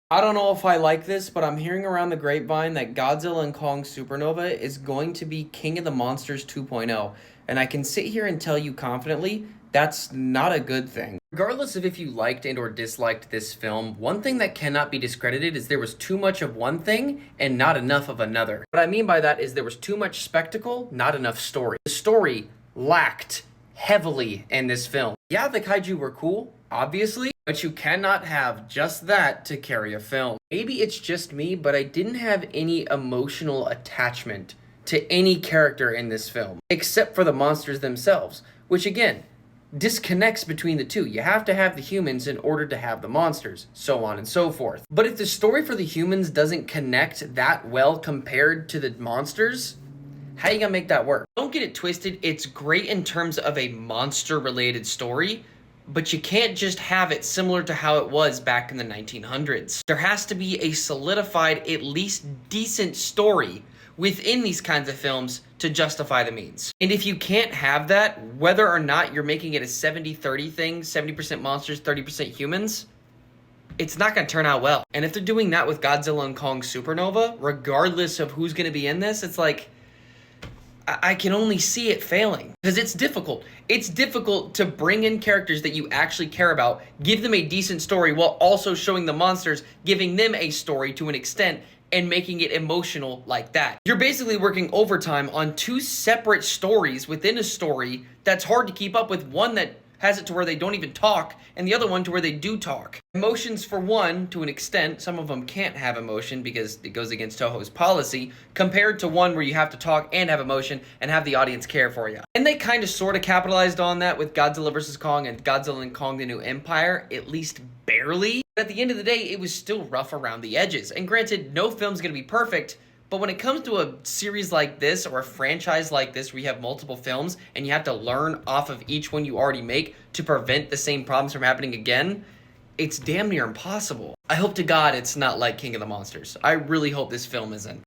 I don't know if I like this, but I'm hearing around the grapevine that Godzilla and Kong Supernova is going to be King of the Monsters 2.0. And I can sit here and tell you confidently that's not a good thing. Regardless of if you liked and or disliked this film, one thing that cannot be discredited is there was too much of one thing and not enough of another. What I mean by that is there was too much spectacle, not enough story. The story lacked heavily in this film. Yeah, the kaiju were cool, obviously, but you cannot have just that to carry a film. Maybe it's just me, but I didn't have any emotional attachment to any character in this film, except for the monsters themselves, which again, disconnects between the two. You have to have the humans in order to have the monsters, so on and so forth. But if the story for the humans doesn't connect that well compared to the monsters, how are you gonna make that work? Don't get it twisted, it's great in terms of a monster-related story, but you can't just have it similar to how it was back in the 1900s. There has to be a solidified, at least decent story within these kinds of films to justify the means. And if you can't have that, whether or not you're making it a 70-30 thing, 70% monsters, 30% humans, it's not gonna turn out well. And if they're doing that with Godzilla and Kong Supernova, regardless of who's gonna be in this, it's like, I can only see it failing because it's difficult. It's difficult to bring in characters that you actually care about, give them a decent story while also showing the monsters, giving them a story to an extent and making it emotional like that. You're basically working overtime on two separate stories within a story that's hard to keep up with, one that has it to where they don't even talk, and the other one to where they do talk. Emotions for one, to an extent, some of them can't have emotion because it goes against Toho's policy, compared to one where you have to talk and have emotion and have the audience care for you. And they kind of sort of capitalized on that with Godzilla vs. Kong and Godzilla and Kong the New Empire, at least barely. But at the end of the day, it was still rough around the edges. And granted, no film's gonna be perfect, but when it comes to a series like this or a franchise like this where you have multiple films and you have to learn off of each one you already make to prevent the same problems from happening again, it's damn near impossible. I hope to God it's not like King of the Monsters. I really hope this film isn't.